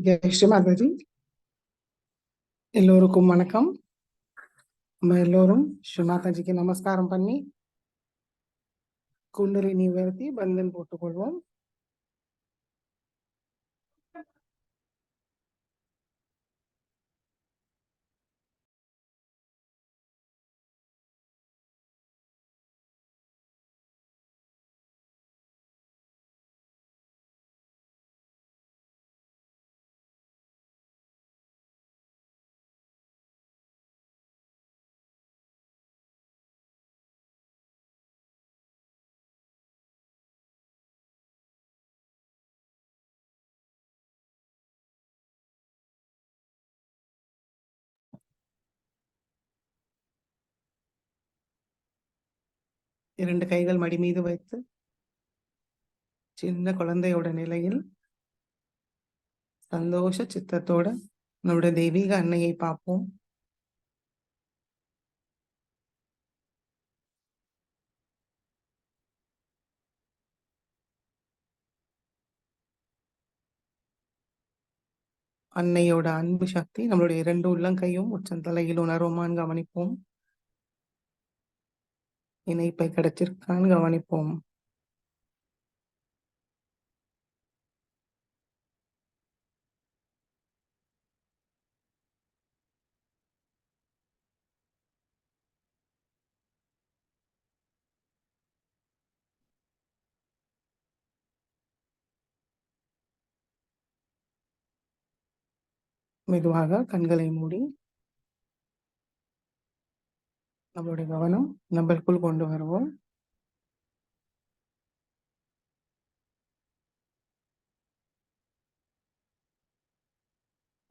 ஜெய் ஸ்ரீ மாதாஜி. எல்லோருக்கும் வணக்கம். நம்ம எல்லோரும் ஸ்ரீ மாதாஜிக்கு நமஸ்காரம் பண்ணி குண்டலினி உயர்த்தி பந்தன் போட்டுக்கொள்வோம். இரண்டு கைகள் மடி மீது வைத்து சின்ன குழந்தையோட நிலையில் சந்தோஷ சித்தத்தோட நம்முடைய தெய்வீக அன்னையை பார்ப்போம். அன்னையோட அன்பு சக்தி நம்மளுடைய இரண்டு உள்ளங்கையும் உச்சந்தலையில் உணர்வோமான்னு கவனிப்போம். இணைப்பை கிடைச்சிருக்கான்னு கவனிப்போம். மெதுவாக கண்களை மூடி நம்மளுடைய கவனம் நம்மளுக்குள் கொண்டு வருவோம்.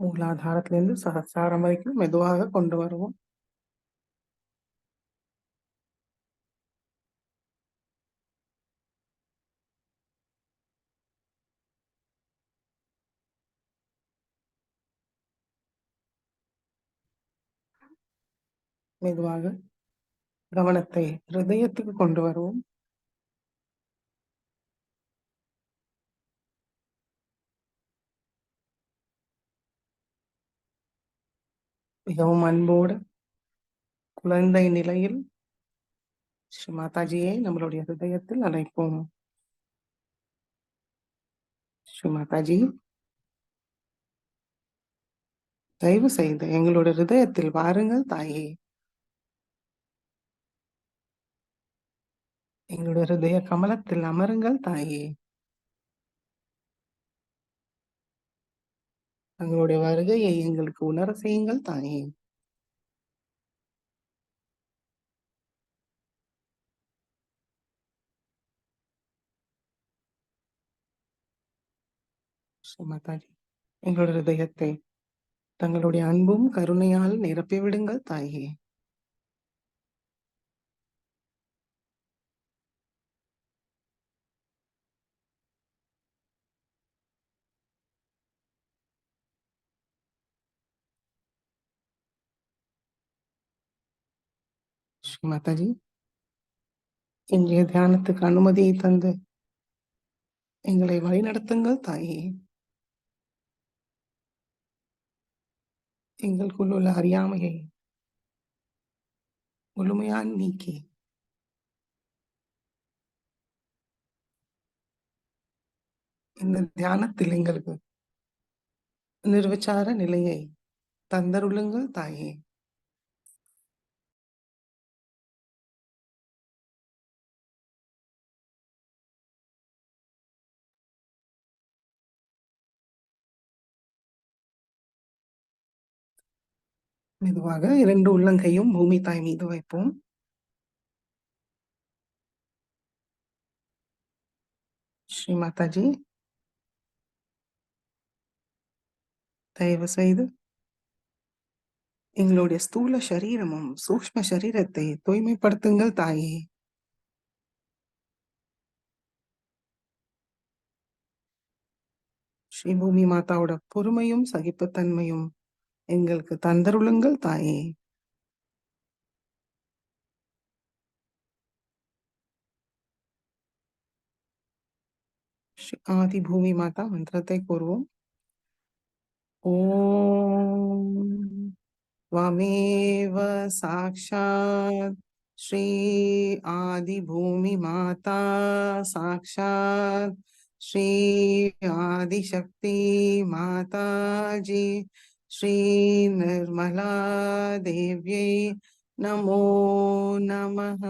மூலாதாரத்திலிருந்து சகஸ்ராரம் வரைக்கும் மெதுவாக கொண்டு வருவோம். மெதுவாக கவனத்தை ஹிருதயத்துக்கு கொண்டு வருவோம். மிகவும் அன்போடு குழந்தை நிலையில் ஸ்ரீ மாதாஜியை நம்மளுடைய ஹிருதயத்தில் அழைப்போம். ஸ்ரீ மாதாஜி, தயவு செய்து எங்களுடைய ஹிருதயத்தில் வாருங்கள் தாயே. எங்களுடைய ஹிருதய கமலத்தில் அமருங்கள் தாயே. எங்களுடைய வருகையை எங்களுக்கு உணர செய்யுங்கள் தாயே. ஸ்ரீ மாதாஜி, எங்களுடைய ஹிருதயத்தை தங்களுடைய அன்பும் கருணையால் நிரப்பி விடுங்கள் தாயே. ஸ்ரீ மாதாஜி, இன்றைய தியானத்துக்கு அனுமதியை தந்து எங்களை வழிநடத்துங்கள் தாயே. எங்களுக்குள் உள்ள அறியாமையை முழுமையாக நீக்கி இந்த தியானத்தில் எங்களுக்கு நிர்விச்சார நிலையை தந்தருளுங்கள் தாயே. மெதுவாக இரண்டு உள்ளங்கையும் பூமி தாய் மீது வைப்போம். ஸ்ரீ மாதாஜி, தயவு செய்து எங்களுடைய ஸ்தூல சரீரமும் சூக்ஷ்ம சரீரத்தை தூய்மைப்படுத்துங்கள் தாயே. ஸ்ரீ பூமி மாதாவோட பொறுமையும் சகிப்புத்தன்மையும் எங்களுக்கு தந்தருளுங்கள் தாயே. ஸ்ரீ ஆதி பூமி மாதா மந்திரத்தை கூறுவோம். ॐ त्वमेव साक्षात् श्री आदिभूमिमाता साक्षात् श्री आदिशक्ति माताजी श्री निर्मला देव्यै नमो नमः.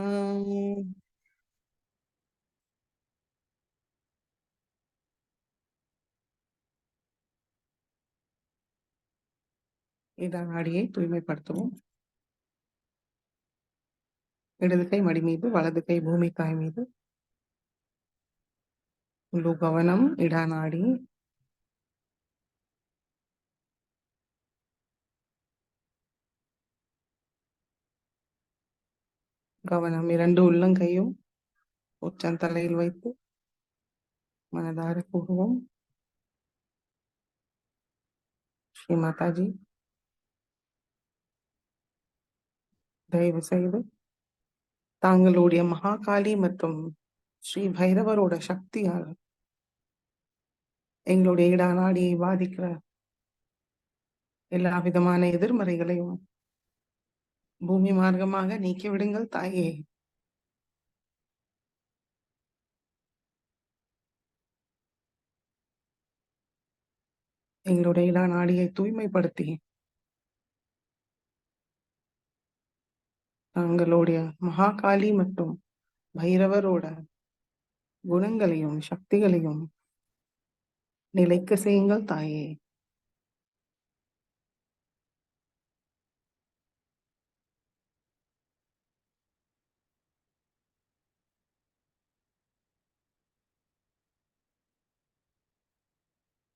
இடநாடியை தூய்மைப்படுத்துவோம். இடது கை மடி மீது, வலது கை பூமி தாய் மீது. முழு கவனம் இடநாடி. கவனம் இரண்டு உள்ளங்கையும் உச்சந்தலையில் வைத்து மனதார கூறுவோம். ஸ்ரீ மாதாஜி, தயவு செய்து தாங்களுடைய மகாகாளி மற்றும் ஸ்ரீ பைரவரோட சக்தியால் எங்களுடைய இடநாடியை பாதிக்கிற எல்லா விதமான எதிர்மறைகளையும் பூமி மார்க்கமாக நீக்கிவிடுங்கள் தாயே. எங்களுடைய இடநாடியை தூய்மைப்படுத்தி தாங்களுடைய மகாகாளி மற்றும் பைரவரோட குணங்களையும் சக்திகளையும் நிலைக்க செய்யுங்கள் தாயே.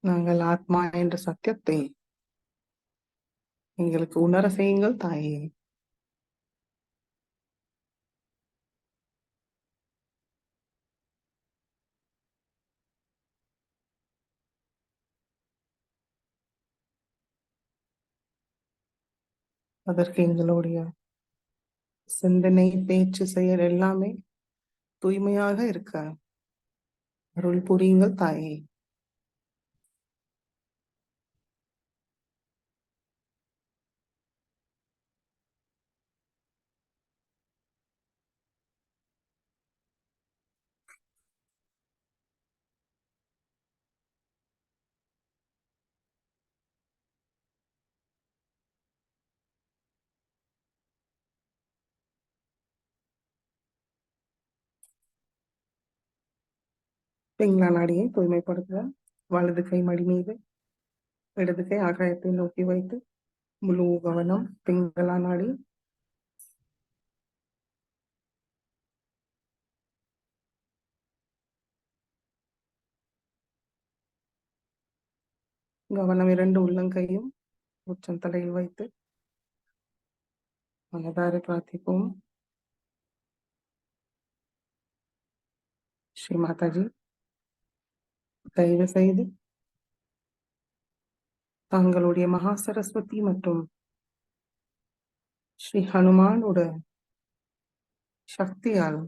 நாங்கள் ஆத்மா என்ற சத்தியத்தை எங்களுக்கு உணர செய்யுங்கள் தாயே. அதற்கு எங்களுடைய சிந்தனை பேச்சு செயல் எல்லாமே தூய்மையாக இருக்க அருள் புரியுங்கள் தாயே. பிங்களா நாடியை தூய்மைப்படுத்துக. வலது கை மடி மீது, இடது கை ஆகாயத்தை நோக்கி வைத்து முழு கவனம் பிங்களா நாடி. கவனம் இரண்டு உள்ளங்கையும் உச்சம் தலையில் வைத்து மனதார பிரார்த்திப்போம். ஸ்ரீ மாதாஜி, தயவு செய்து தங்களுடைய மகா சரஸ்வதி மற்றும் ஸ்ரீ ஹனுமானோட சக்தியால்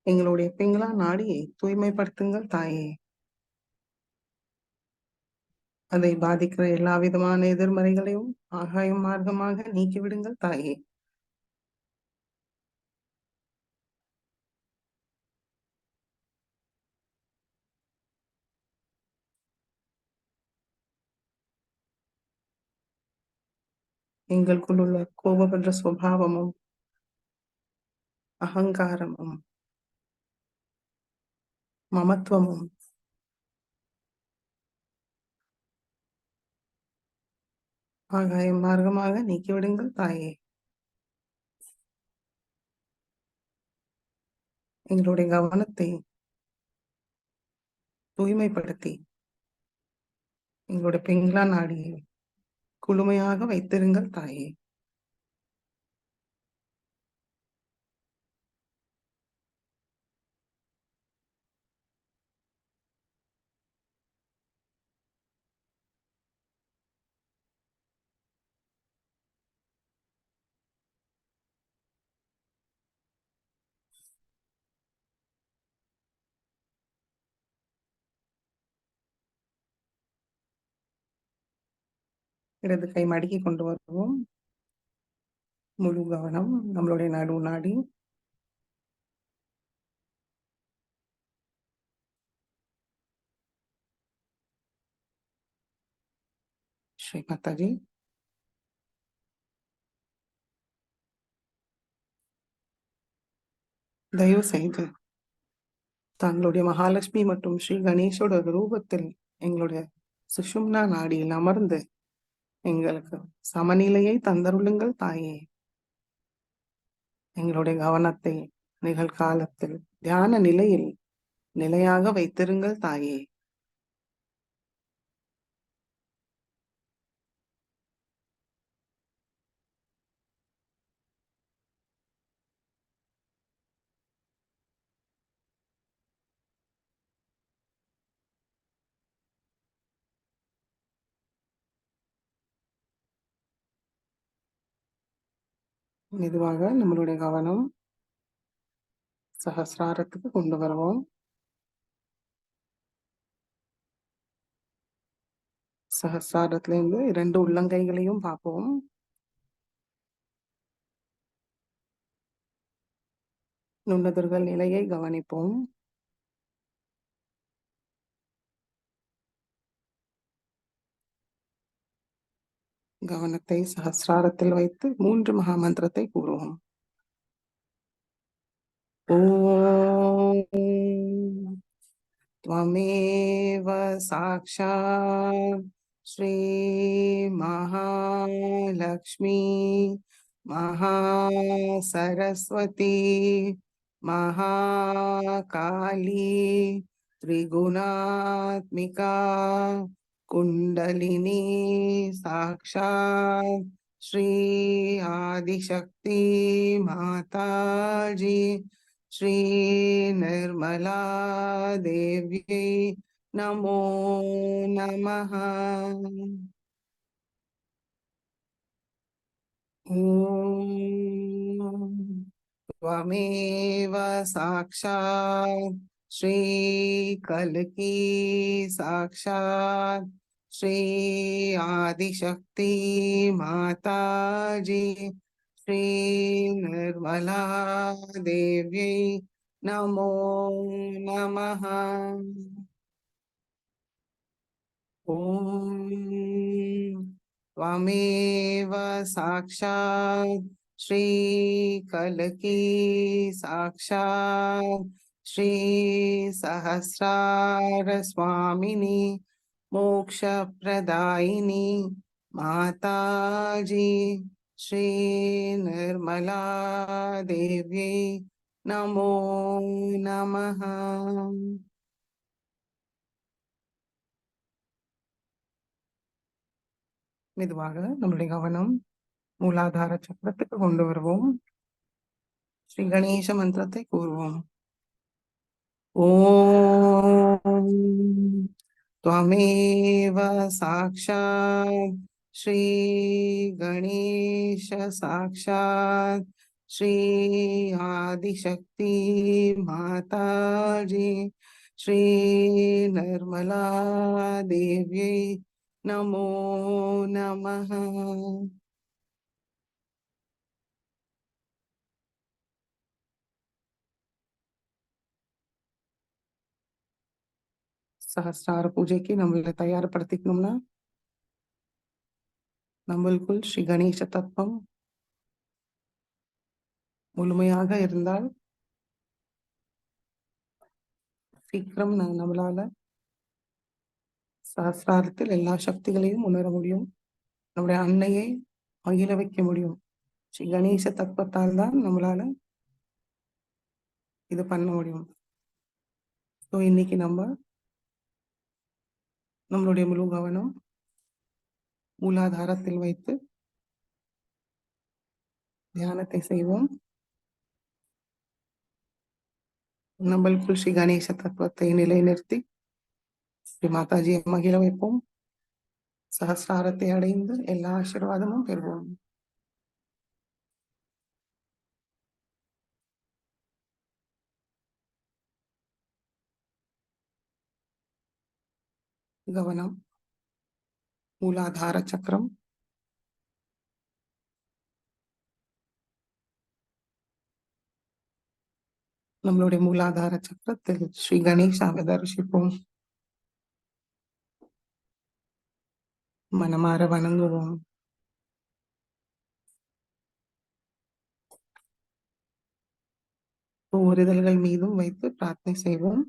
எங்களுடைய பிங்களா நாடியை தூய்மைப்படுத்துங்கள் தாயே. அதை பாதிக்கிற எல்லா விதமான எதிர்மறைகளையும் ஆகாயம் மார்க்கமாக நீக்கிவிடுங்கள் தாயே. எங்களுக்குள் உள்ள கோபப்படுற சுபாவமும் அகங்காரமும் மமத்துவமும் ஆகாயம் மார்க்கமாக நீக்கிவிடுங்கள் தாயே. எங்களுடைய கவனத்தை தூய்மைப்படுத்தி எங்களுடைய பிங்களா நாடியை குளுமையாக வைத்திருங்கள் தாயே. இடது கை மடக்கி கொண்டு வருவோம். முழு கவனம் நம்மளுடைய நடு நாடி. ஸ்ரீ மாதாஜி. தயவு செய்து தங்களுடைய மகாலட்சுமி மற்றும் ஸ்ரீ கணேஷோட ரூபத்தில் எங்களுடைய சுஷும்னா நாடியில் அமர்ந்து எங்களுக்கு சமநிலையை தந்தருளுங்கள் தாயே. எங்களுடைய கவனத்தை நிகழ்காலத்தில் தியான நிலையில் நிலையாக வைத்திருங்கள் தாயே. மெதுவாக நம்மளுடைய கவனம் சகசிராரத்துக்கு கொண்டு வருவோம். சகசிராரத்திலிருந்து 2 உள்ளங்கைகளையும் பார்ப்போம். நுண்ணுதர்கள் நிலையை கவனிப்போம். கவனத்தை சகசிராரத்தில் வைத்து 3 மகாமந்திரத்தை கூறுவோம். ஓம் त्वमेव साक्षात् श्री महालक्ष्मी महासरस्वती महाकाली त्रिगुणात्मिका कुंडलिनी साक्षात् श्री आदिशक्ति माताजी श्री निर्मला देव्यै नमो नमः। ओम त्वमेव साक्षात् श्री कल्की साक्षात् श्री आदिशक्ति माताजी श्री निर्मला देव्यै नमो नमः। ओम त्वमेव साक्षात् श्री कल्की साक्षात् श्री सहस्रार स्वामिनी मोक्षप्रदायिनी माताजी श्री निर्मला देव्यै नमो नमः। மெதுவாக நம்முடைய கவனம் மூலாதார சக்கரத்துக்கு கொண்டு வருவோம். ஸ்ரீ கணேச மந்திரத்தை கூறுவோம். ஓம் त्वमेव साक्षात् श्री गणेश साक्षात् श्री आदिशक्ति माताजी श्री निर्मला देव्यै नमो नमः। சஹஸ்ரார பூஜைக்கு நம்மளை தயார்படுத்திக்கணும்னா நம்மளுக்குள் ஸ்ரீ கணேச தத்துவம் முழுமையாக இருந்தால் சீக்கிரம் நம்மளால சஹஸ்ராரத்தில் எல்லா சக்திகளையும் உணர முடியும். நம்முடைய அன்னையை மகிழ வைக்க முடியும். ஸ்ரீ கணேச தத்துவத்தால் தான் நம்மளால இது பண்ண முடியும். ஸோ இன்னைக்கு நம்மளுடைய முழு கவனம் மூலாதாரத்தில் வைத்து தியானத்தை செய்வோம். நம்மளுக்குள் ஸ்ரீ கணேச தத்துவத்தை நிலைநிறுத்தி ஸ்ரீ மாதாஜியை மகிழ வைப்போம். சஹஸ்ராரத்தை அடைந்து எல்லா ஆசீர்வாதமும் பெறுவோம். கவனம் மூலாதார சக்கரம் நம்மளுடைய மூலாதார சக்கரத்தில் ஸ்ரீ கணேசாவை தரிசிப்போம். மனமாற வணங்குவோம். ஒவ்வொரு இதழ்கள் மீதும் வைத்து பிரார்த்தனை செய்வோம்.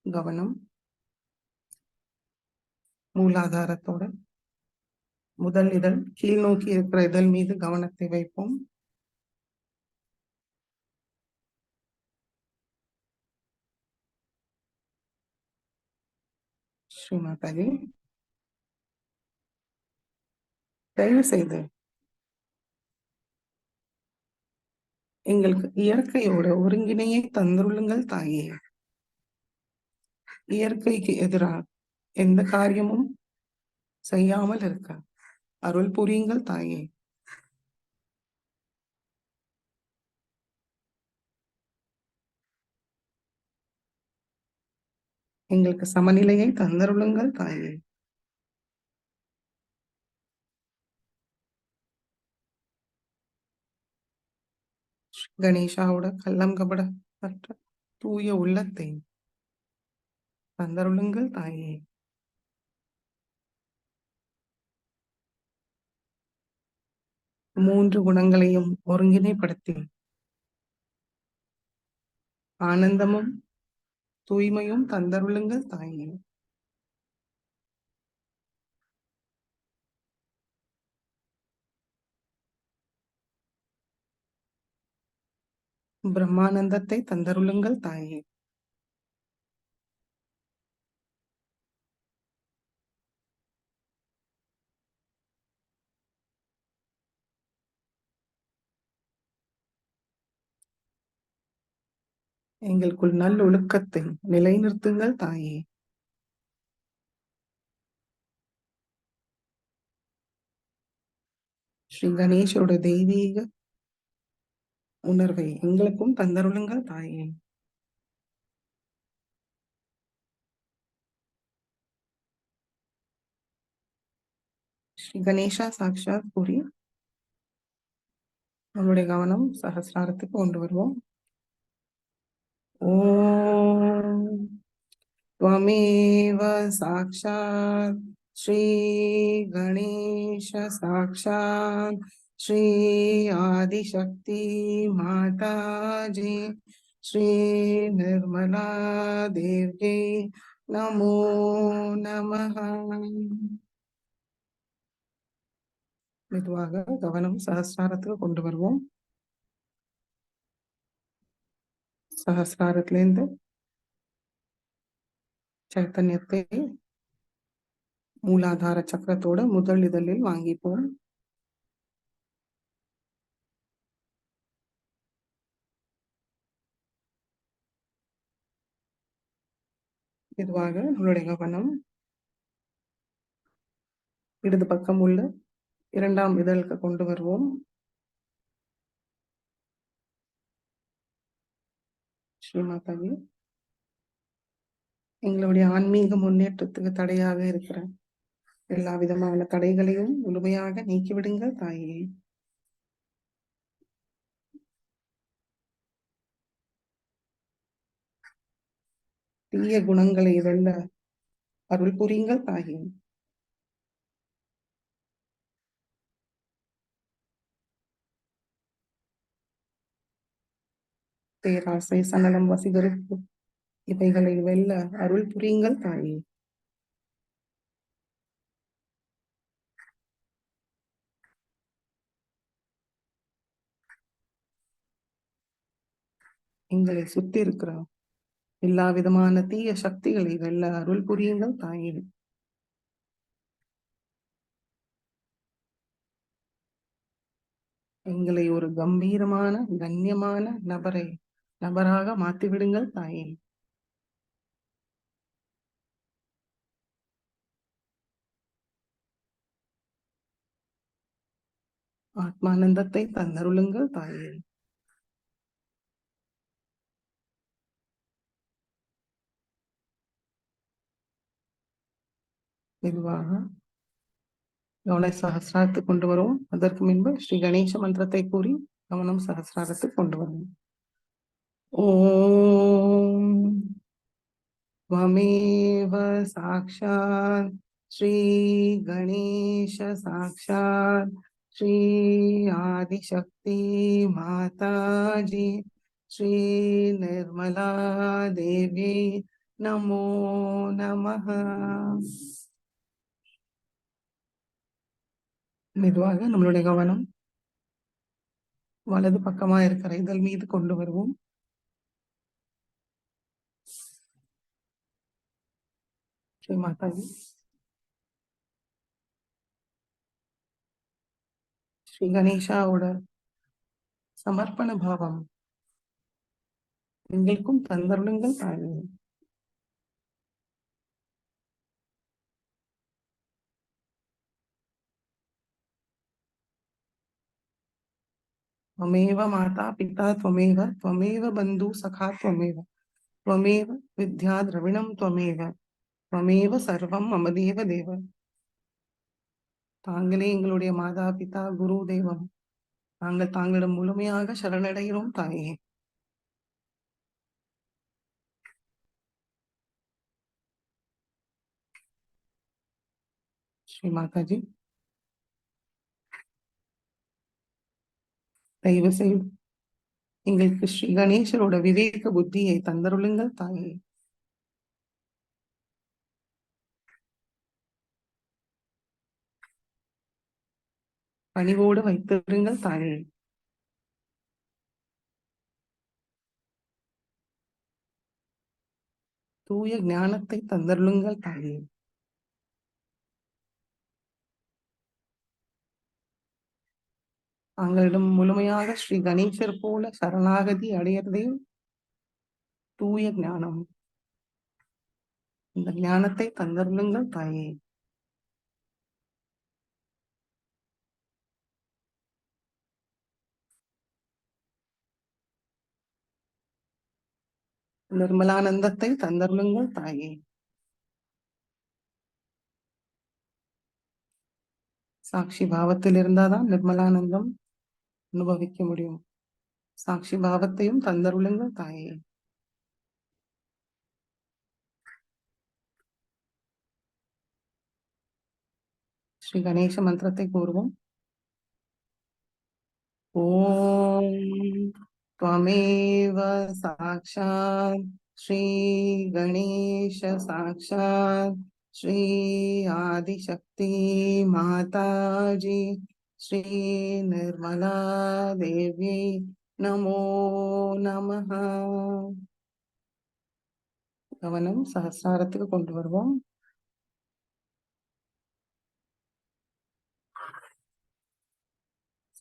கவனம் மூலாதாரத்தோட முதல் இதழ் கீழ் நோக்கி இருக்கிற இதழ் மீது கவனத்தை வைப்போம். ஸ்ரீமாதாஜி, தயவு செய்து எங்களுக்கு இயற்கையோட ஒருங்கிணையை தந்துள்ளுங்கள் தாயே. இயற்கைக்கு எதிராக எந்த காரியமும் செய்யாமல் இருக்க அருள் புரியுங்கள் தாயே. எங்களுக்கு சமநிலையை தந்தருளுங்கள் தாயே. கணேஷாவோட கள்ளம் கபடற்ற தூய உள்ளத்தை தந்தருளுங்கள் தாயே. மூன்று குணங்களையும் ஒருங்கிணைப்படுத்தி ஆனந்தமும் தூய்மையும் தந்தருளுங்கள் தாயே. பிரம்மானந்தத்தை தந்தருளுங்கள் தாயே. எங்களுக்குள் நல்லொழுக்கத்தை நிலைநிறுத்துங்கள் தாயே. ஸ்ரீ கணேசோட தெய்வீக உணர்வை எங்களுக்கும் தந்தருளுங்கள் தாயே. ஸ்ரீ கணேசா சாக்ஷாத் கூறி நம்முடைய கவனம் சகசிராரத்துக்கு கொண்டு வருவோம். ஓம் त्वमेव साक्षात् श्री गणेश साक्षात् श्री आदिशक्ति माताजी श्री निर्मला देवी नमो नमः. மெதுவாக கவனம் சகஸ்ராரத்துக்கு கொண்டு வருவோம். சகஸ்ராரத்திலிருந்து சைத்தன்யத்தை மூலாதார சக்கரத்தோட முதல் இதழில் வாங்கிப்போம். மெதுவாக நம்மளுடைய கவனம் இடது பக்கம் உள்ள இரண்டாம் இதழுக்கு கொண்டு வருவோம். ஸ்ரீமாதாஜி, எங்களுடைய ஆன்மீக முன்னேற்றத்துக்கு தடையாக இருக்கிற எல்லா விதமான தடைகளையும் முழுமையாக நீக்கிவிடுங்கள் தாயே. தீய குணங்களை வெல்ல அருள் புரியுங்கள் தாயே. பேராசை, சனலம், வசிகரிப்பு இவைகளை வெல்ல அருள் புரியுங்கள் தாயே. எங்களை சுத்தி இருக்கிற எல்லா விதமான தீய சக்திகளை வெல்ல அருள் புரியுங்கள் தாயே. எங்களை ஒரு கம்பீரமான கண்ணியமான நபராக மாற்றிவிடுங்கள் தாயே. ஆத்மானந்தத்தை தந்தருளுங்கள் தாயே. மெதுவாக கவனம் சகசிராரத்துக்கு கொண்டு வருவோம். அதற்கு முன்பு ஸ்ரீ கணேச மந்திரத்தை கூறி கவனம் சகசிராரத்துக்கு கொண்டு வருவோம். ஓம் त्वमेव साक्षात् श्री गणेश साक्षात् श्री आदिशक्ति माताजी श्री निर्मला देवी नमो नमः. மெதுவாக நம்மளுடைய கவனம் வலது பக்கமா இருக்கிற இதழ் மீது கொண்டு வருவோம். ஸ்ரீ மாதாஜி ஸ்ரீ கணேஷாவோட சமர்ப்பண பாவம் எங்களுக்கும் தந்தருளுங்கள் தாயே. त्वमेव माता पिता त्वमेव त्वमेव बन्धु सखा त्वमेव त्वमेव विद्या द्रविणं त्वमेव त्वमेव सर्वं मम देव देव. தாங்களே எங்களுடைய மாதா பிதா குரு தெய்வம். நாங்கள் தாங்களிடம் முழுமையாக சரணடைகிறோம் தாயே. ஸ்ரீ மாதாஜி தயவு செய்து எங்களுக்கு ஸ்ரீ கணேசரோட விவேக புத்தியை தந்தருளுங்கள் தாயே. பணிவோடு வைத்திருங்கள் தாயே. தூய ஞானத்தை தந்தருளுங்கள் தாயே. தாங்களிடம் முழுமையாக ஸ்ரீ கணேசர் போல சரணாகதி அடையறதே தூய ஞானம். இந்த ஞானத்தை தந்தருளுங்கள் தாயே. நிர்மலானந்தத்தை தந்தருளுங்கள் தாயே. சாட்சி பாவத்தில் இருந்தாதான் நிர்மலானந்தம் அனுபவிக்க முடியும். சாட்சி பாவத்தையும் தந்தருளுங்கள் தாயே. ஸ்ரீ கணேச மந்திரத்தை கூறுவோம். ஓம் त्वमेव साक्षात् श्री गणेश साक्षात् श्री आदिशक्ति माताजी श्री निर्मला देवी नमो नमः. கவனம் சகசிராரத்துக்கு கொண்டு வருவோம்.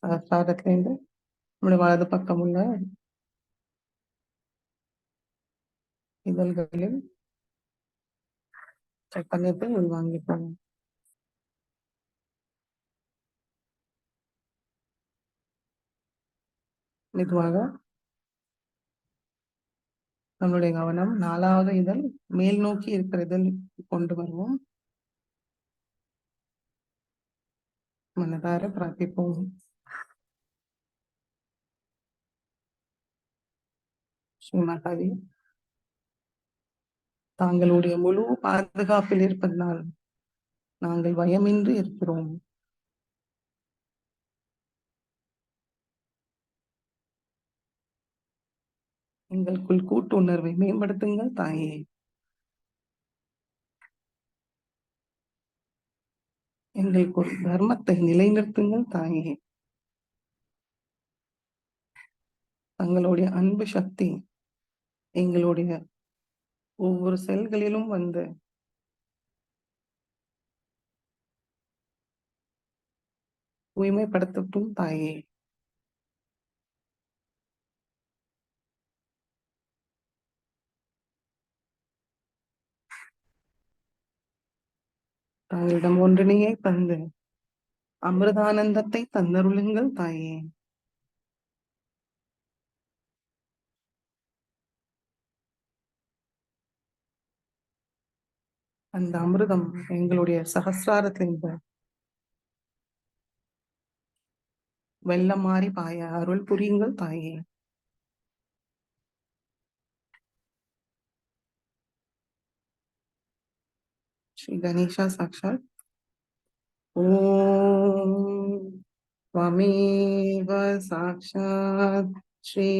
சகசிராரத்திலிருந்து நம்முடைய வலது பக்கம் உள்ள இதழ்களில் சைத்தன்யத்தை உள்வாங்கிப்போம். மெதுவாக நம்மளுடைய கவனம் 4வது இதழ் மேல் நோக்கி இருக்கிற இதழ் கொண்டு வருவோம். மனதார பிரார்த்திப்போம். ஸ்ரீ மாதாஜி தாங்களுடைய முழு பாதுகாப்பில் இருப்பதனால் நாங்கள் பயமின்றி இருக்கிறோம். எங்களுக்குள் கூட்டு உணர்வை மேம்படுத்துங்கள் தாயே. எங்களுக்குள் தர்மத்தை நிலைநிறுத்துங்கள் தாயே. தங்களுடைய அன்பு சக்தி எங்களுடைய ஒவ்வொரு செல்களிலும் வந்து தூய்மைப்படுத்தட்டும் தாயே. தாங்களிடம் ஒன்றினையே தந்து அமிர்தானந்தத்தை தந்தருளுங்கள் தாயே. அந்த அமிர்தம் எங்களுடைய சகசிராரத்திலிருந்து வெள்ளம் மாறி பாய அருள் புரியுங்கள் தாயே. श्री गणेशा साक्षात् ओम त्वमेव साक्षात् श्री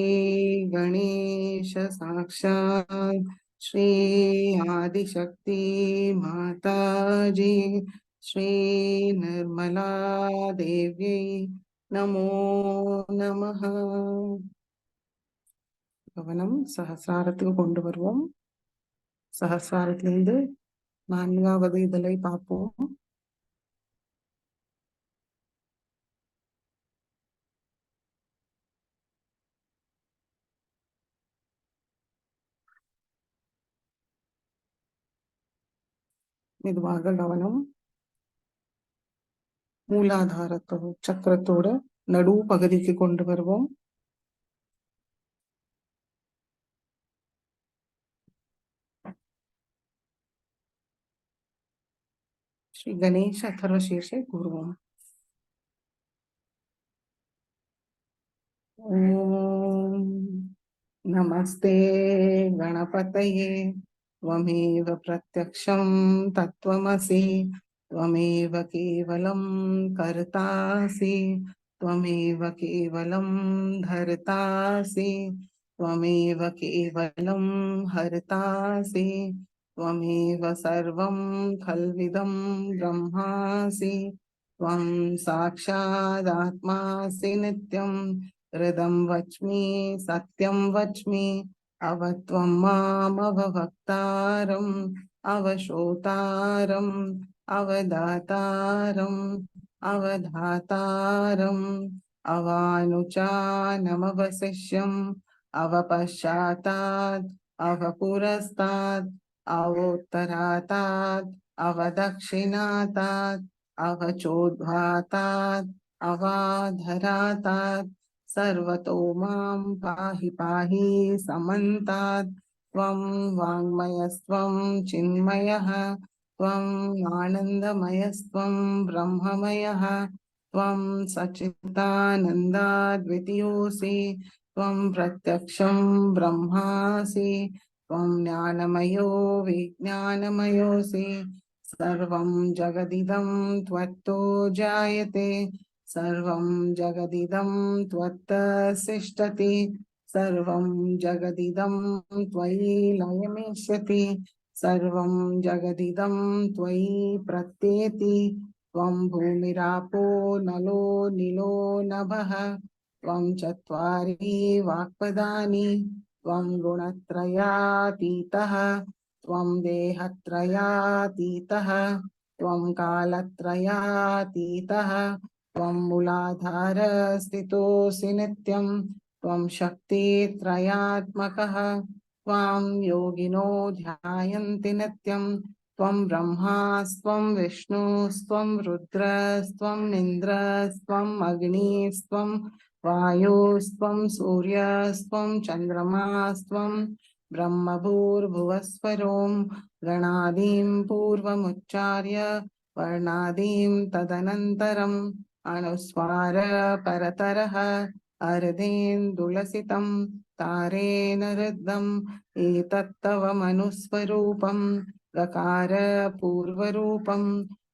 गणेश साक्षात् श्री आदिशक्ति माताजी श्री निर्मला देवी नमो नमः. கவனம் சஹஸ்ராரத்துக்கு கொண்டு வருவோம். சஹஸ்ராரத்திலிருந்து 4வது இதழை பார்ப்போம். மெதுவாக கவனம் மூலாதாரத்தோட சக்கரத்தோட நடு பகுதிக்கு கொண்டு வருவோம். श्री गणेश अथर्वशीर्षे கூறுவோம். ओम नमस्ते गणपतये त्वमेव प्रत्यक्षं तत्त्वमसि त्वमेव केवलं कर्तासि त्वमेव केवलं धर्तासि त्वमेव केवलं हर्तासि त्वमेव सर्वं खल्विदं ब्रह्मासि त्वं साक्षादात्मासि नित्यं हृदं वच्मि सत्यं वच्मि अवत्वं मामवक्तारम् अवशोतारम् अवदातारम् अवधातारम् अवानुचानमवशिष्यम् अवपश्चातात् अवपुरस्तात् अवोत्तरातात् अवदक्षिणातात् अवचोद्ध्वातात् अवाधरातात् सर्वतो मां पाहि पाहि समन्तात् त्वं वाङ्मयस्त्वं चिन्मयः त्वं आनन्दमयस्त्वं ब्रह्ममयः त्वं सच्चिदानन्दाद्वितीयोऽसि त्वं प्रत्यक्षं ब्रह्मासि त्वं ज्ञानमयो विज्ञानमयोऽसि सर्वं जगदिदं त्वत्तो जायते सर्वं जगदिदं त्वत्तसिष्ठति सर्वं जगदिदं त्वयि लयमेष्यति सर्वं जगदिदं त्वयि प्रत्येति त्वं भूमिरापो नलो नीलो नभः त्वं चत्वारि वाक्पदानि त्वं गुणत्रयातीतः त्वं देहत्रयातीतः त्वं कालत्रयातीतः त्वं मूलाधार स्थितोऽसि नित्यं त्वं शक्तित्रयात्मकः त्वां योगिनो ध्यायन्ति नित्यं त्वं ब्रह्मास्त्वं विष्णुस्त्वं रुद्रस्त्वम् इन्द्रस्त्वम् अग्निस्त्वं वायुस्त्वं सूर्यस्त्वं चन्द्रमास्त्वं ब्रह्मभूर्भुवस्वरों गणादीं पूर्वमुच्चार्य वर्णादीं तदनन्तरम् अनुस्वार परतरः अर्धेन्दुलसितं तारेण रुद्धम् एतत्तव मनुस्वरूपं गकार पूर्वरूपम्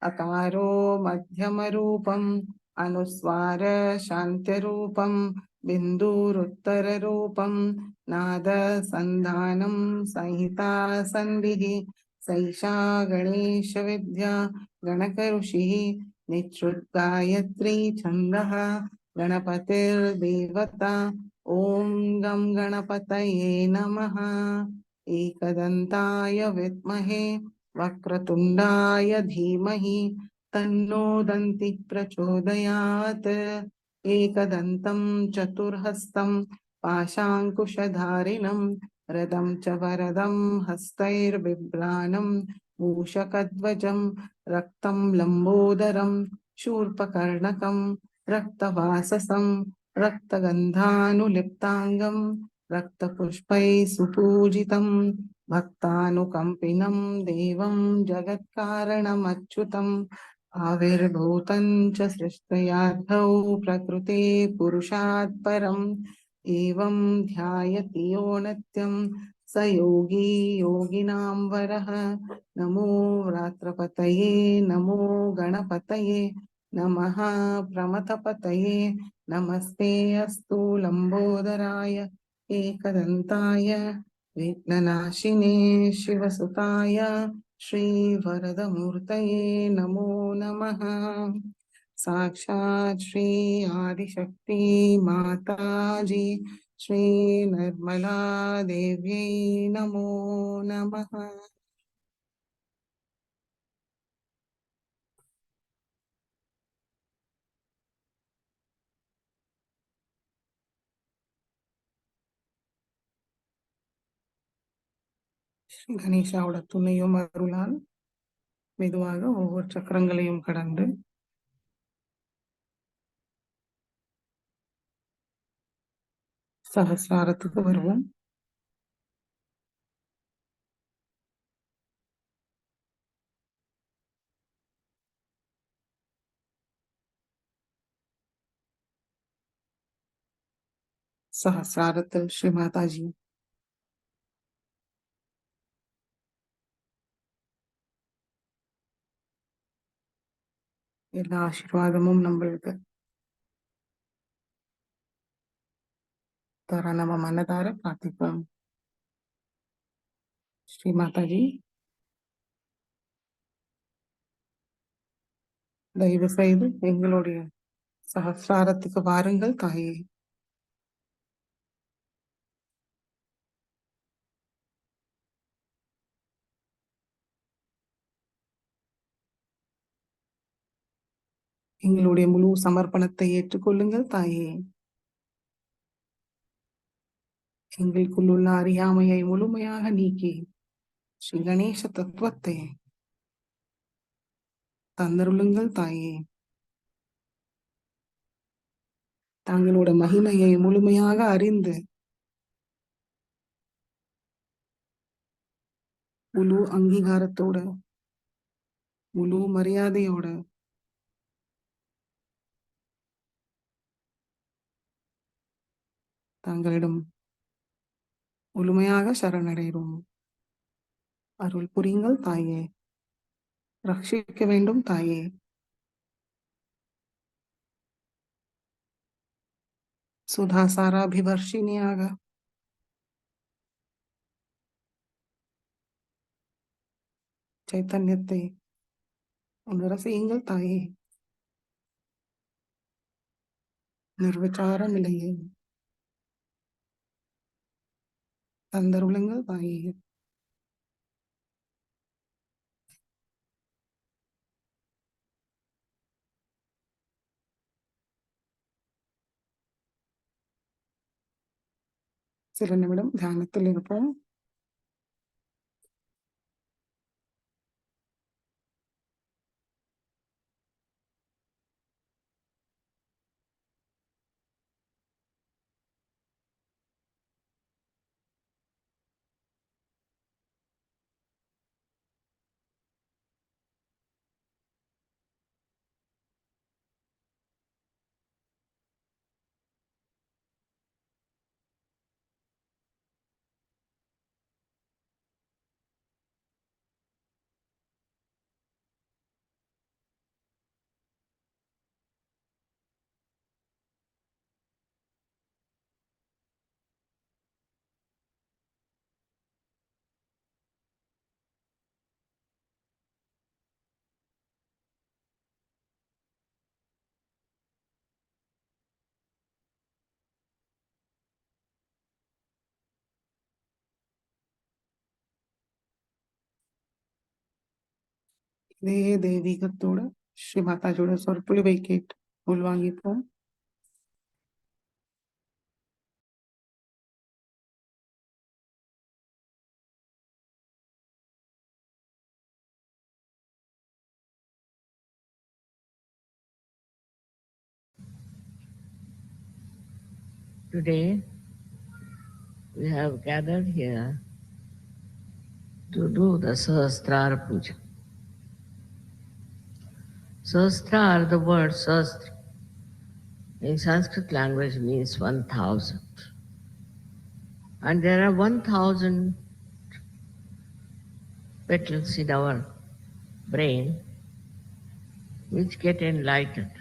अकारो मध्यमरूपम् अनुस्वार शान्त्यरूपं बिन्दुरुत्तररूपं नाद संधानं संहिता संधिः सैषा गणेश विद्या गणकऋषिः निश्रुतगायत्री छन्दः गणपतिर्देवता ॐ गं गणपतये नमः। एकदन्ताय विद्महे वक्रतुण्डाय धीमहि तन्नो दन्तिः प्रचोदयात् एकदन्तं चतुर्हस्तं पाशाङ्कुशधारिणं रदं च वरदं हस्तैर्बिभ्राणं मूषकध्वजं रक्तं लम्बोदरं शूर्पकर्णकं रक्तवाससं रक्तगन्धानुलिप्ताङ्गं रक्तपुष्पैः सुपूजितं भक्तानुकम्पिनं देवं जगत्कारणमच्युतं आविर्भूतं च सृष्टयार्थौ प्रकृते पुरुषात् परम् एवं ध्यायति यो नित्यं स योगी योगिनां वरः। नमो रात्रपतये नमो गणपतये नमः प्रमथपतये नमस्ते अस्तु लंबोदराय एकदन्ताय विघ्ननाशिने शिवसुताय श्रीवरदमूर्तये नमो नमः। साक्षात् श्री आदिशक्ति माताजी श्री निर्मला देव्यै नमो नमः। ஸ்ரீ கணேஷாவோட துணையும் அருளால் மெதுவாக ஒவ்வொரு சக்கரங்களையும் கடந்து சகசிராரத்துக்கு வருவோம். சகசிராரத்தில் ஸ்ரீ மாதாஜி எல்லா ஆசீர்வாதமும் நம்மளுக்கு தர நம்ம மனதார பிரார்த்திப்போம். ஸ்ரீ மாதாஜி தயவு செய்து எங்களுடைய சகசிராரத்துக்கு வாருங்கள் தாயே. எங்களுடைய முழு சமர்ப்பணத்தை ஏற்றுக்கொள்ளுங்கள் தாயே. எங்களுக்குள்ள அறியாமையை முழுமையாக நீக்கி ஸ்ரீ கணேச தத்துவத்தை தந்தருளுங்கள் தாயே. தங்களோட மகிமையை முழுமையாக அறிந்து முழு அங்கீகாரத்தோட முழு மரியாதையோட தங்களிடம் முழுமையாக சரணடைகிறோம். அருள் புரியுங்கள் தாயே. ரட்சிக்க வேண்டும் தாயே. சுதாசாராபிவர்ஷினியாக சைத்தன்யத்தை உணர செய்யுங்கள் தாயே. நிர்விச்சார நிலையை தந்தருளுங்கள் தாயே. சில நிமிடம் தியானத்தில் இருப்போம். இதே தெய்வீகத்தோட ஸ்ரீ மாதாஜியோட சொற்பொழிவை கேட்டு உள்வாங்கிப்போம். Today, we have gathered here to do the Sahasrara Puja. Sahasra, the word Sahasra, in Sanskrit language means 1,000. And there are 1,000 petals in our brain which get enlightened.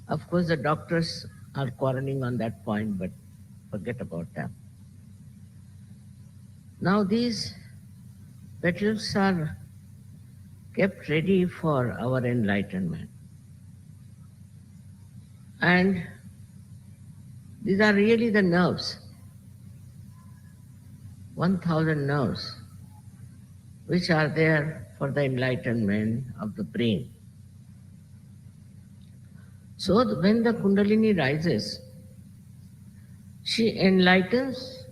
Of course, the doctors are quarreling on that point, but forget about that. Now, these petals are kept ready for our enlightenment. And these are really the nerves, 1,000 nerves, which are there for the enlightenment of the brain. So when the Kundalini rises, she enlightens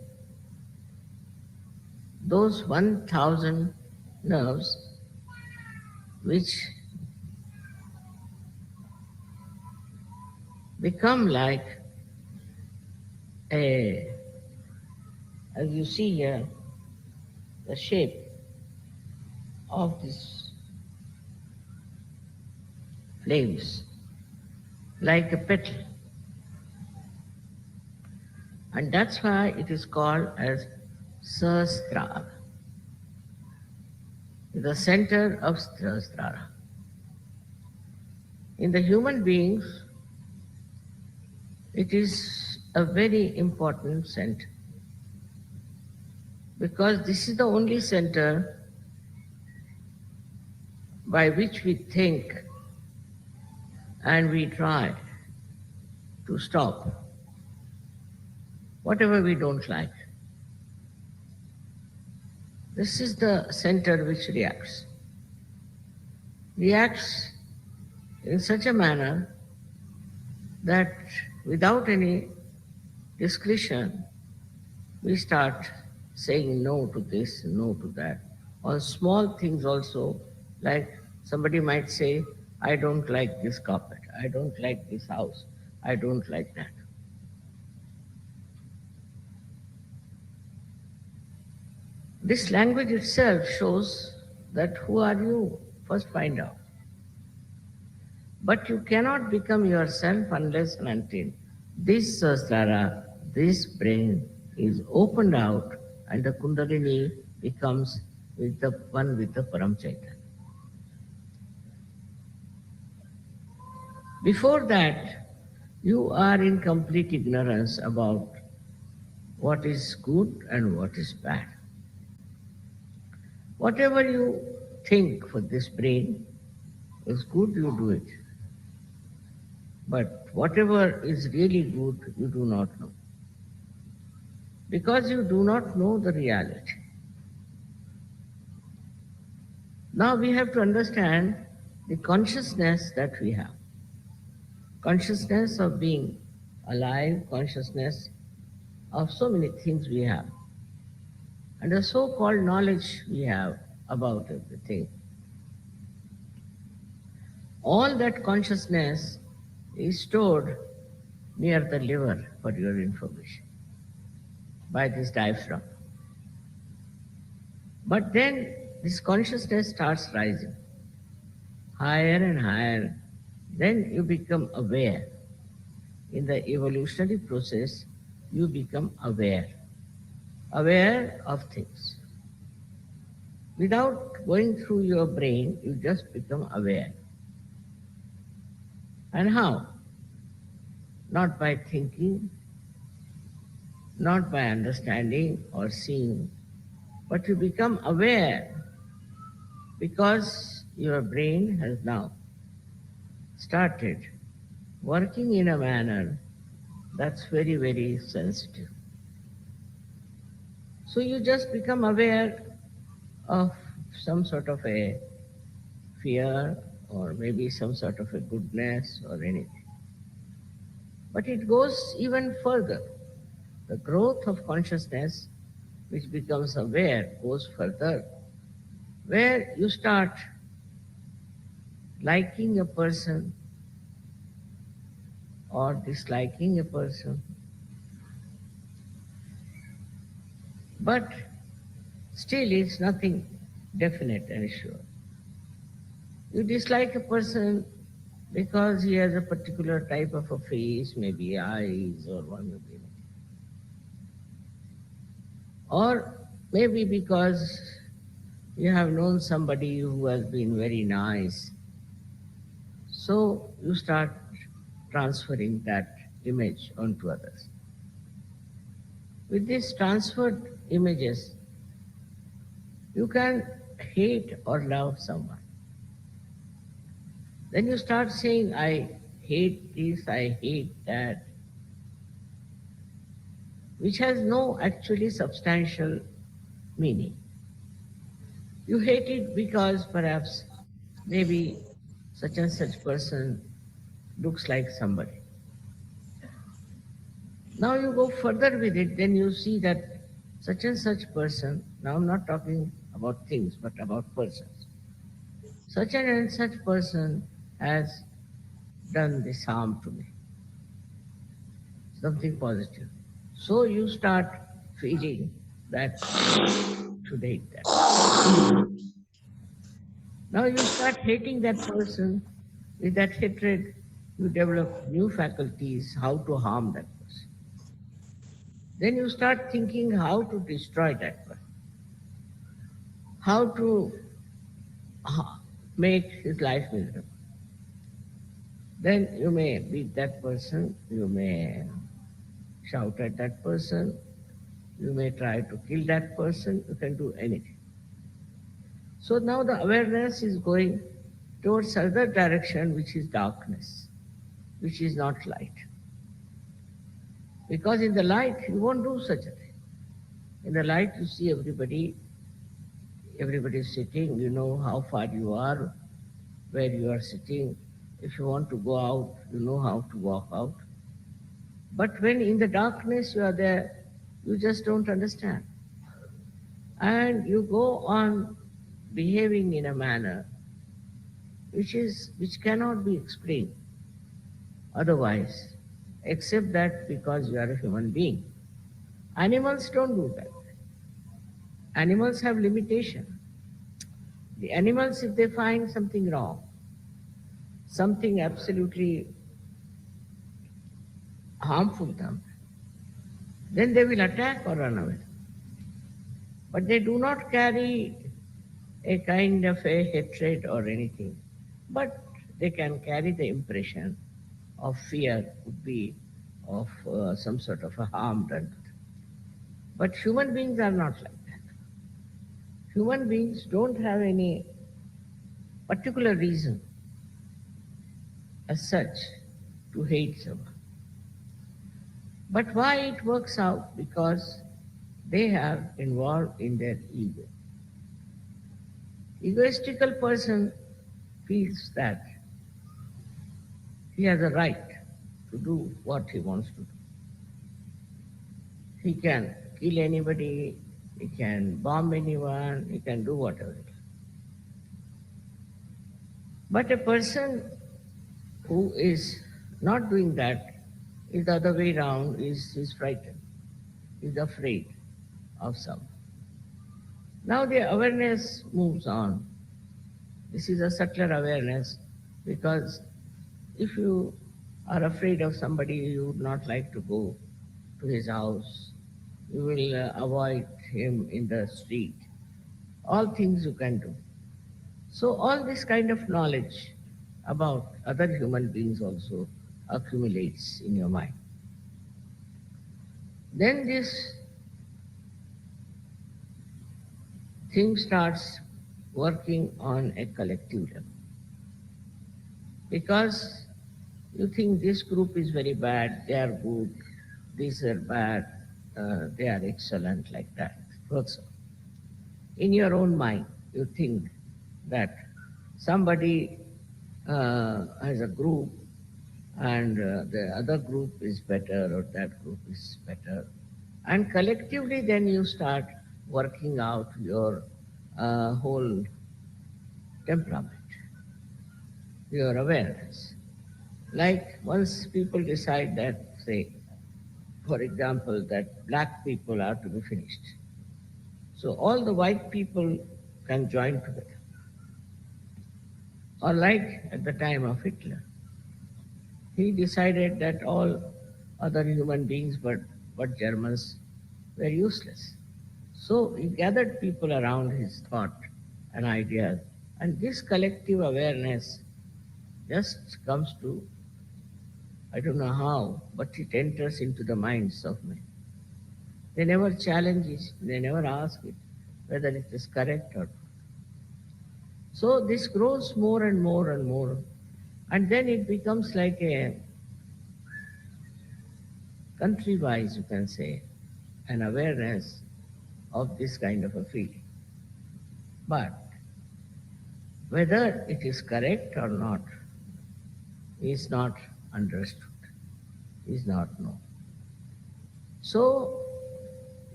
those 1,000 nerves which become like a, as you see here, the shape of these flames, like a petal. And that's why it is called as Sahasrara, the center of Sahasrara. In the human beings, it is a very important center because this is the only center by which we think and we try to stop whatever we don't like. This is the center which reacts in such a manner that without any discretion, we start saying no to this, no to that. On small things also, like somebody might say, I don't like this carpet, I don't like this house, I don't like that. This language itself shows that who are you? First find out. But you cannot become yourself unless and until this Sahasrara, this brain is opened out and the Kundalini becomes with the one with the Param Chaitanya. Before that, you are in complete ignorance about what is good and what is bad. Whatever you think for this brain is good, you do it. But whatever is really good, you do not know. Because you do not know the reality. Now we have to understand the consciousness that we have. Consciousness of being alive, consciousness of so many things we have. And the so-called knowledge we have about everything. All that consciousness is stored near the liver, for your information, by this diaphragm. But then this consciousness starts rising higher and higher. Then you become aware. In the evolutionary process, you become aware of things. Without going through your brain, you just become aware. And how? Not by thinking, not by understanding or seeing, but you become aware because your brain has now started working in a manner that's very, very sensitive. So you just become aware of some sort of a fear or maybe some sort of a goodness or anything. But it goes even further. The growth of consciousness, which becomes aware, goes further, where you start liking a person or disliking a person. But still it's nothing definite and sure. You dislike a person because he has a particular type of a face, maybe eyes or one maybe anything. Or maybe because you have known somebody who has been very nice. So you start transferring that image onto others. With these transferred images, you can hate or love someone. Then you start saying, I hate this, I hate that, which has no actually substantial meaning. You hate it because perhaps maybe such and such person looks like somebody. Now you go further with it, then you see that such and such person, now I'm not talking about things, but about persons. Such and such person has done this harm to me, something positive. So you start feeling that should hate that. Now you start hating that person. With that hatred, you develop new faculties how to harm that person. Then you start thinking how to destroy that person, how to make his life miserable. Then you may beat that person, you may shout at that person, you may try to kill that person, you can do anything. So now the awareness is going towards other direction, which is darkness, which is not light. Because in the light, you won't do such a thing. In the light, you see everybody is sitting, you know how far you are, where you are sitting. If you want to go out, you know how to walk out. But when in the darkness you are there, you just don't understand. And you go on behaving in a manner which cannot be explained otherwise, except that because you are a human being. Animals don't do that. Animals have limitation. The animals, if they find something wrong, something absolutely harmful to them, then they will attack or run away. But they do not carry a kind of a hatred or anything, but they can carry the impression of fear, could be of some sort of a harm done to them. But human beings are not like that. Human beings don't have any particular reason as such to hate someone. But why it works out? Because they have involved in their ego. Egoistical person feels that he has a right to do what he wants to do. He can kill anybody, he can bomb anyone, he can do whatever. But a person who is not doing that is the other way around, is frightened, is afraid of someone. Now the awareness moves on. This is a subtler awareness because if you are afraid of somebody, you would not like to go to his house. You will avoid him in the street. All things you can do. So all this kind of knowledge about other human beings also accumulates in your mind. Then this thing starts working on a collective level. Because you think this group is very bad, they are good, these are bad, they are excellent, like that. Also, in your own mind, you think that somebody has a group and the other group is better or that group is better. And collectively then you start working out your whole temperament, your awareness. Like once people decide that, say, for example, that black people are to be finished. So all the white people can join together. Or like at the time of Hitler, he decided that all other human beings but Germans were useless. So he gathered people around his thought and ideas, and this collective awareness just comes to, I don't know how, but it enters into the minds of men. They never challenge it, they never ask it whether it is correct or not. So this grows more and more and more, and then it becomes like a country wise, you can say, an awareness of this kind of a feeling. But whether it is correct or not is not understood, is not known. So,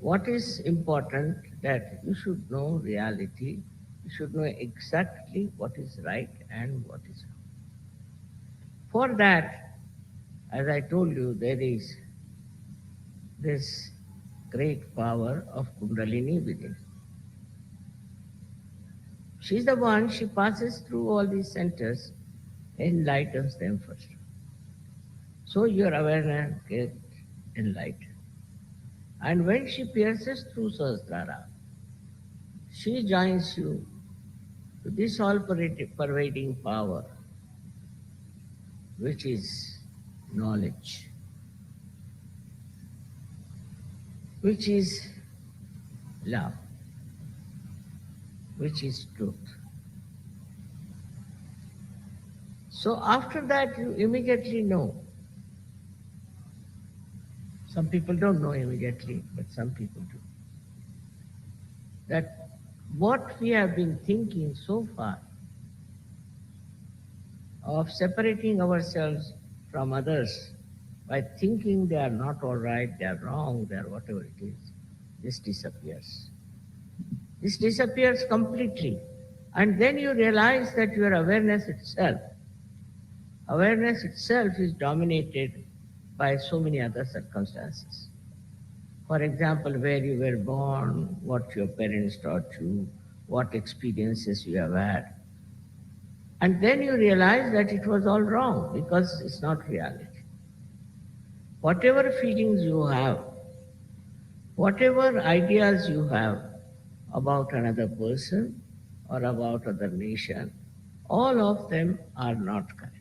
what is important that you should know reality, you should know exactly what is right and what is wrong. For that, as I told you, there is this great power of Kundalini within. She's the one, she passes through all these centers, enlightens them first. So your awareness gets enlightened. And when she pierces through Sahasrara, she joins you to this all pervading power, which is knowledge, which is love, which is truth. So after that, you immediately know. Some people don't know immediately, but some people do. That what we have been thinking so far of separating ourselves from others by thinking they are not all right, they are wrong, they are whatever it is, this disappears. This disappears completely. And then you realize that your awareness itself is dominated by so many other circumstances. For example, where you were born, what your parents taught you, what experiences you have had. And then you realize that it was all wrong because it's not reality. Whatever feelings you have, whatever ideas you have about another person or about other nation, all of them are not correct.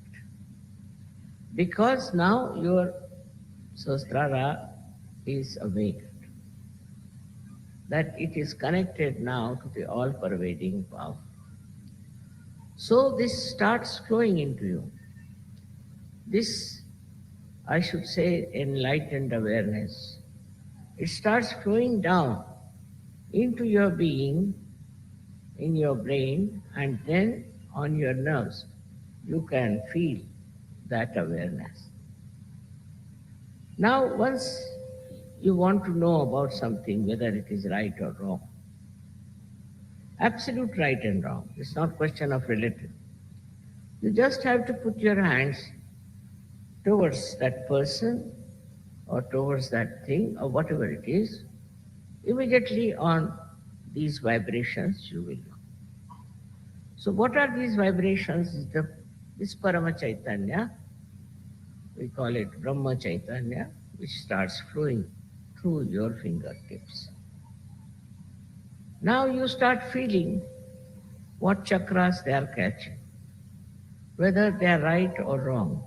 Because now your Sahasrara is awakened. That it is connected now to the all-pervading power. So this starts flowing into you. This, I should say, enlightened awareness. It starts flowing down into your being, in your brain, and then on your nerves. You can feel that awareness. Now, once you want to know about something, whether it is right or wrong, absolute right and wrong, it's not question of relative. You just have to put your hands towards that person or towards that thing or whatever it is. Immediately on these vibrations you will know. So what are these vibrations? This Parama Chaitanya, we call it Brahma Chaitanya, which starts flowing through your fingertips. Now you start feeling what chakras they are catching, whether they are right or wrong.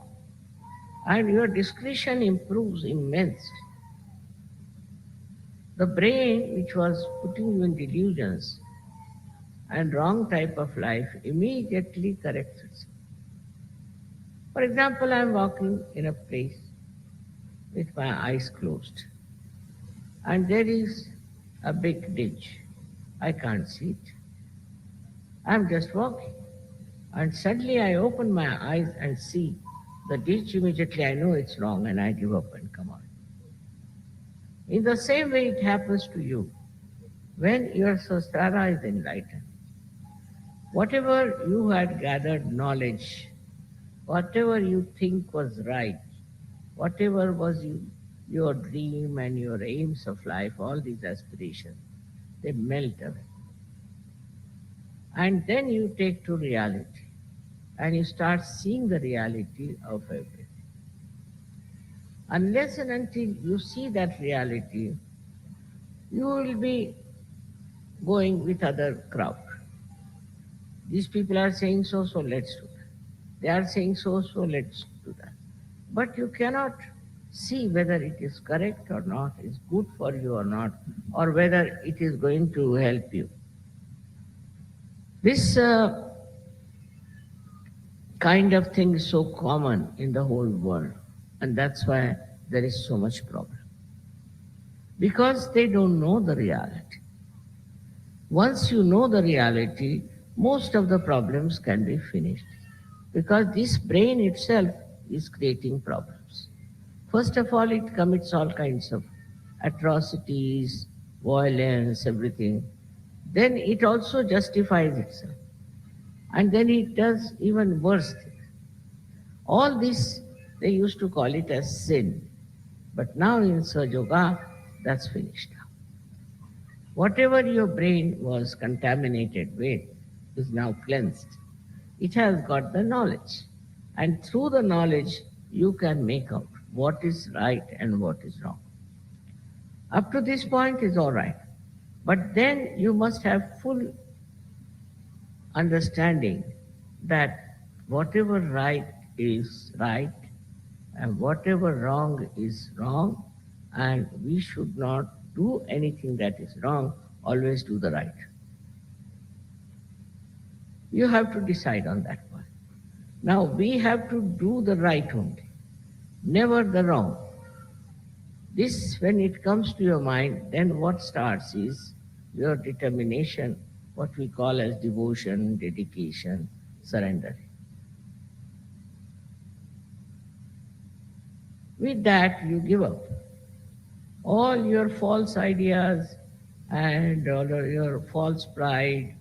And your discretion improves immensely. The brain, which was putting you in delusions and wrong type of life, immediately corrects itself. For example, I am walking in a place with my eyes closed, and there is a big ditch. I can't see it. I'm just walking. And suddenly I open my eyes and see the ditch. Immediately I know it's wrong and I give up and come out. In the same way it happens to you. When your Sahasrara is enlightened, whatever you had gathered knowledge, whatever you think was right, whatever was your dream and your aims of life, all these aspirations, they melt away. And then you take to reality. and you start seeing the reality of everything. Unless and until you see that reality, you will be going with other crowd. These people are saying so, so let's do that. They are saying so, so let's do that. But you cannot see whether it is correct or not, is good for you or not, or whether it is going to help you. This kind of thing is so common in the whole world, and that's why there is so much problem. Because they don't know the reality. Once you know the reality, most of the problems can be finished. Because this brain itself is creating problems. First of all, it commits all kinds of atrocities, violence, everything. Then it also justifies itself. And then it does even worse things. All this, they used to call it as sin. But now in Sahaja Yoga, that's finished. Whatever your brain was contaminated with is now cleansed. It has got the knowledge. And through the knowledge, you can make out what is right and what is wrong. Up to this point is all right. But then you must have full understanding that whatever right is right and whatever wrong is wrong, and we should not do anything that is wrong, always do the right. You have to decide on that one. Now we have to do the right only, never the wrong. This, when it comes to your mind, then what starts is your determination, what we call as devotion, dedication, surrender. With that, you give up all your false ideas and all of your false pride,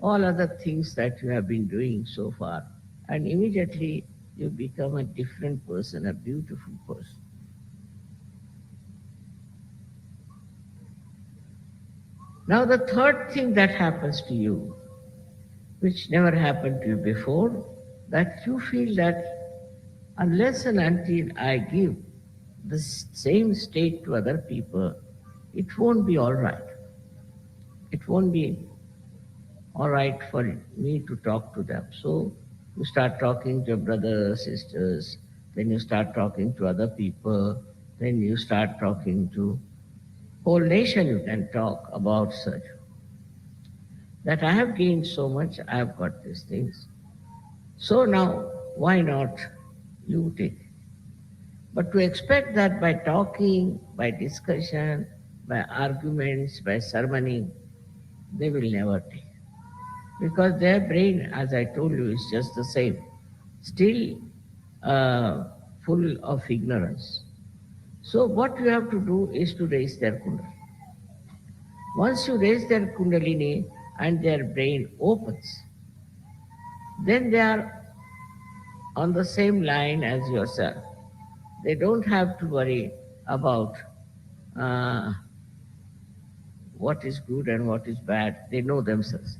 all other things that you have been doing so far, and immediately you become a different person, a beautiful person. Now the third thing that happens to you, which never happened to you before, that you feel that unless and until I give the same state to other people, it won't be all right. It won't be all right for me to talk to them. So you start talking to your brothers, sisters, then you start talking to other people, then you start talking to whole nation. You can talk about such. That I have gained so much, I have got these things. So now, why not you take? But to expect that by talking, by discussion, by arguments, by sermoning, they will never take. Because their brain, as I told you, is just the same, still full of ignorance. So what you have to do is to raise their kundalini. Once you raise their kundalini and their brain opens, then they are on the same line as yourself. They don't have to worry about what is good and what is bad. They know themselves.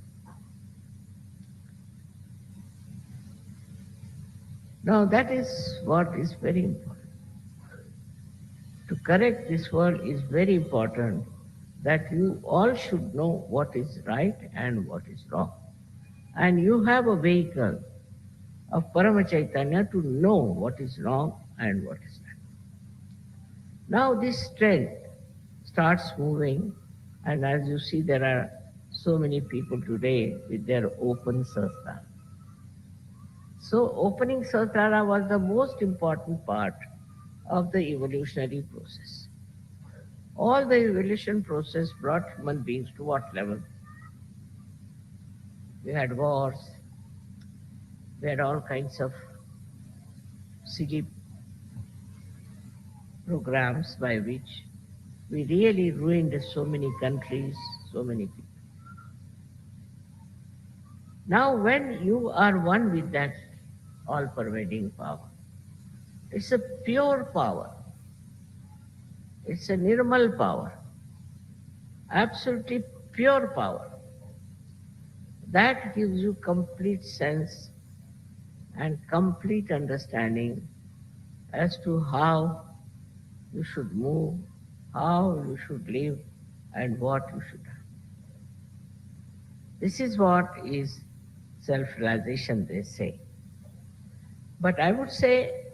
Now that is what is very important. To correct this world is very important, that you all should know what is right and what is wrong. And you have a vehicle of Parama Chaitanya to know what is wrong and what is right. Now this strength starts moving, and as you see, there are so many people today with their open sastra. So opening sastra was the most important part of the evolutionary process. All the evolution process brought human beings to what level? We had wars, we had all kinds of silly programs by which we really ruined so many countries, so many people. Now when you are one with that all-pervading power, it's a pure power. It's a nirmal power, absolutely pure power. That gives you complete sense and complete understanding as to how you should move, how you should live, and what you should have. This is what is self-realization, they say. But I would say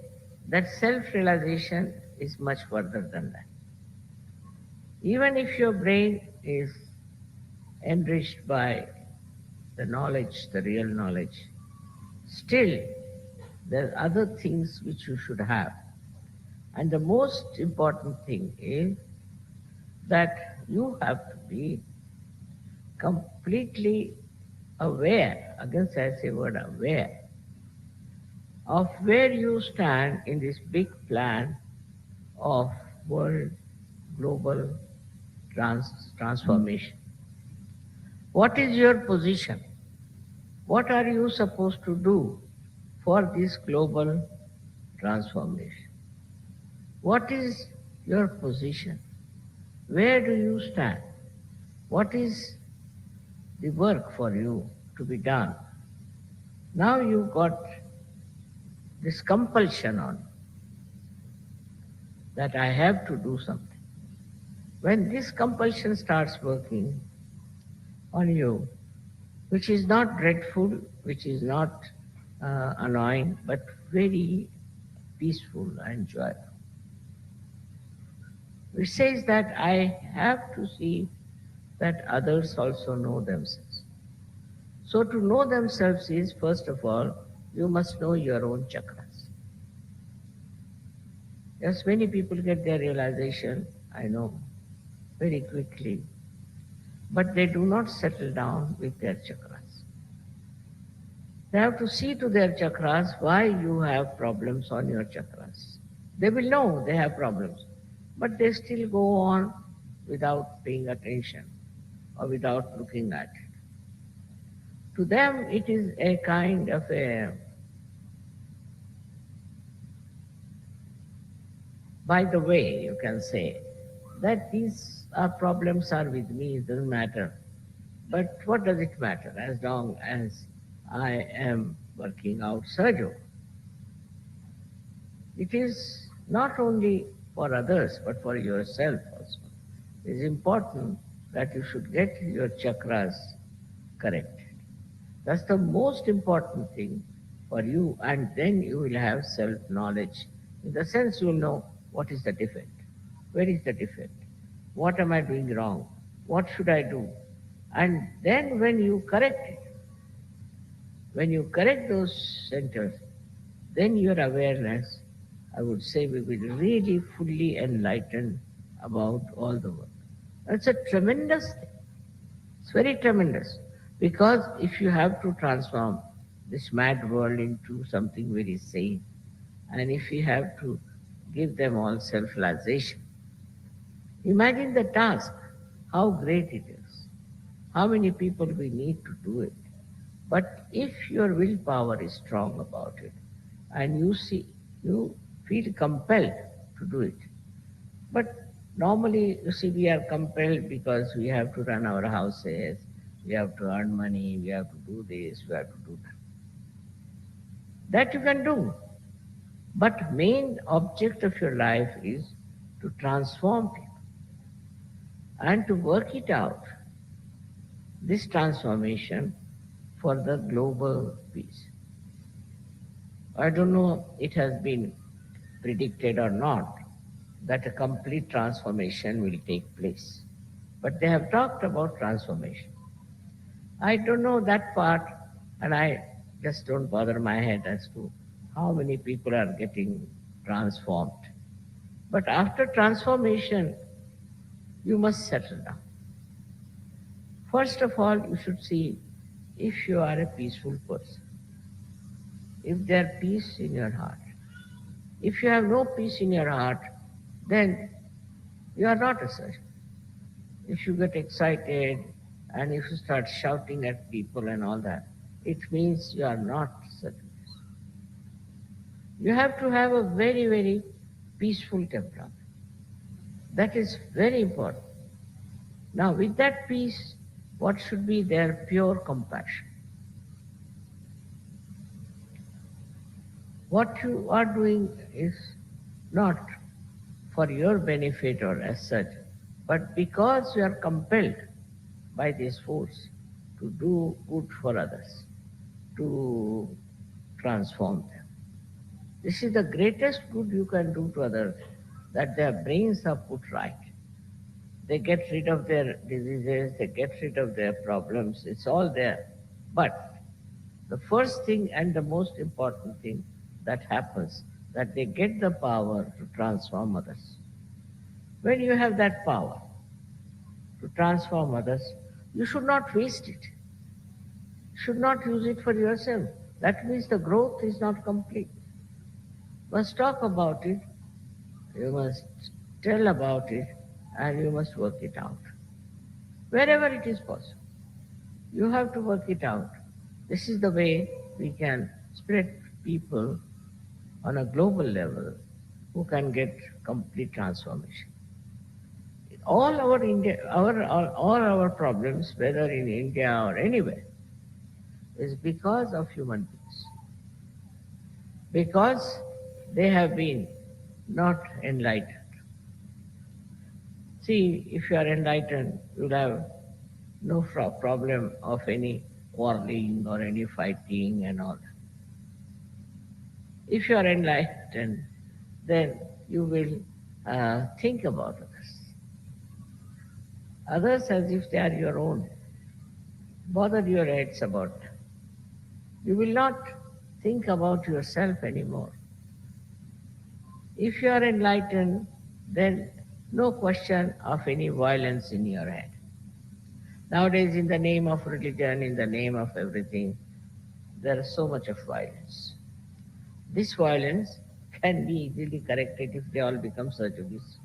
that self-realization is much further than that. Even if your brain is enriched by the knowledge, the real knowledge, still there are other things which you should have. And the most important thing is that you have to be completely aware, again I say word aware, of where you stand in this big plan of world global transformation. What is your position? What are you supposed to do for this global transformation? What is your position? Where do you stand? What is the work for you to be done? Now you got this compulsion on you that I have to do something. When this compulsion starts working on you, which is not dreadful, which is not annoying, but very peaceful and joyful, which says that I have to see that others also know themselves. So to know themselves is, first of all, you must know your own chakras. Yes, many people get their realization, I know, very quickly, but they do not settle down with their chakras. They have to see to their chakras why you have problems on your chakras. They will know they have problems, but they still go on without paying attention or without looking at it. To them, it is a kind of a, by the way, you can say, that these problems are with me, it doesn't matter. But what does it matter as long as I am working out Sahaja? It is not only for others, but for yourself also. It is important that you should get your chakras corrected. That's the most important thing for you, and then you will have self-knowledge. In the sense you will know what is the defect, where is the defect, what am I doing wrong, what should I do. And then when you correct it, when you correct those centers, then your awareness, I would say, will be really fully enlightened about all the world. That's a tremendous thing. It's very tremendous. Because if you have to transform this mad world into something very sane, and if you have to give them all self-realization, imagine the task, how great it is, how many people we need to do it. But if your willpower is strong about it, and you feel compelled to do it. But normally, you see, we are compelled because we have to run our houses, we have to earn money, we have to do this, we have to do that. That you can do. But main object of your life is to transform people and to work it out, this transformation for the global peace. I don't know it has been predicted or not that a complete transformation will take place. But they have talked about transformation. I don't know that part, and I just don't bother my head as to how many people are getting transformed. But after transformation, you must settle down. First of all, you should see if you are a peaceful person, if there is peace in your heart. If you have no peace in your heart, then you are not a surgeon. If you get excited and if you start shouting at people and all that, it means you are not certain. You have to have a very, very peaceful temperament. That is very important. Now, with that peace, what should be there? Pure compassion. what you are doing is not for your benefit or as such, but because you are compelled by this force to do good for others, to transform them. This is the greatest good you can do to others, that their brains are put right. They get rid of their diseases, they get rid of their problems, it's all there. But the first thing and the most important thing that happens, that they get the power to transform others. When you have that power to transform others, you should not waste it. You should not use it for yourself. That means the growth is not complete. You must talk about it, you must tell about it, and you must work it out. Wherever it is possible, you have to work it out. This is the way we can spread people on a global level who can get complete transformation. All our India, all our problems, whether in India or anywhere, is because of human beings. Because they have been not enlightened. See, if you are enlightened, you'll have no problem of any quarreling or any fighting and all. If you are enlightened, then you will think about others. Others as if they are your own. Bother your heads about them. You will not think about yourself anymore. If you are enlightened, then no question of any violence in your head. Nowadays, in the name of religion, in the name of everything, there is so much of violence. This violence can be easily corrected if they all become Sahajogis.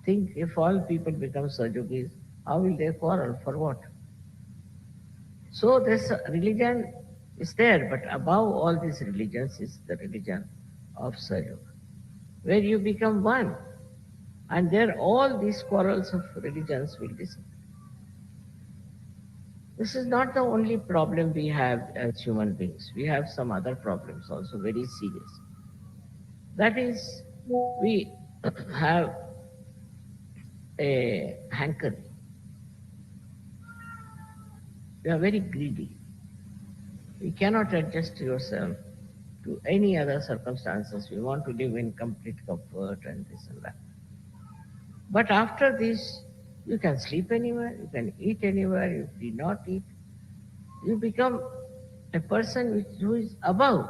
Think, if all people become Sahajogis, how will they quarrel? For what? So this religion is there, but above all these religions is the religion of Sahajoga, where you become one. And there all these quarrels of religions will disappear. This is not the only problem we have as human beings. We have some other problems also, very serious. That is, we have a hankering. We are very greedy. We cannot adjust yourself to any other circumstances. We want to live in complete comfort and this and that. But after this, you can sleep anywhere, you can eat anywhere, you need not eat. You become a person who is above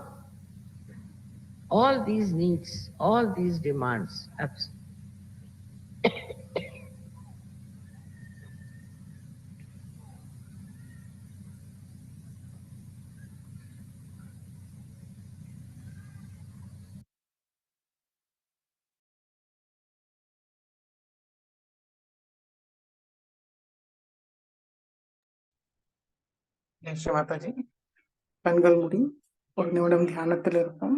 all these needs, all these demands. Jai Sri Mataji. கண்கள் மூடி ஒரு நிமிடம் தியானத்தில் இருப்போம்.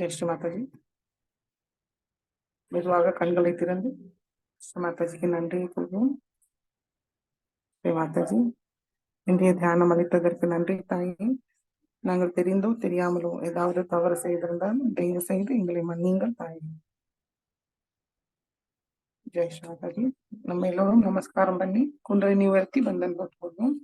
ஜெய் ஸ்ரீ மாதாஜி. மெதுவாக கண்களை திறந்து ஸ்ரீ மாதாஜிக்கு நன்றியை கூறுவோம். ஸ்ரீ மாதாஜி, இன்றைய தியானம் அளித்ததற்கு நன்றி தாயே. நாங்கள் தெரிந்தோ தெரியாமலோ ஏதாவது தவறு செய்திருந்தால் தயவு செய்து எங்களை மன்னியுங்கள் தாயே. ஜெய் சாகாஜி. நம்ம எல்லோரும் நமஸ்காரம் பண்ணி குண்டலினி உயர்த்தி பந்தன் போட்டுக்கொள்வோம்.